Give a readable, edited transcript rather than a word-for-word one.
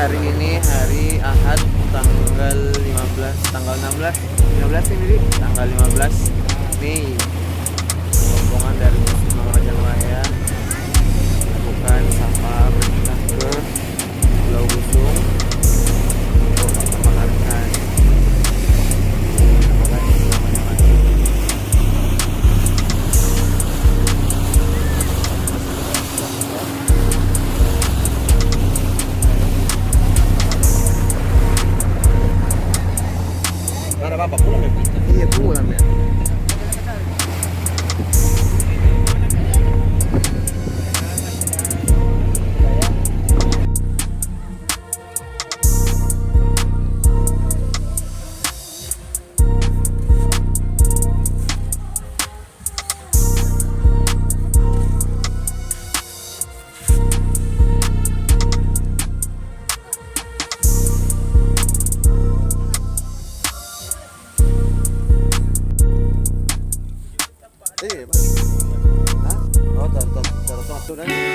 hari ini hari Ahad tanggal 15, tanggal 16, 15 ini, tanggal 15 Mei. Rombongan dari Lumajang Raya melakukan safar berpindah ke Pulau Gusung untuk memakamkan Ada bapak pulang ya? iya pulang ya. Iya, Pak. Hah? Oh, taruh kan.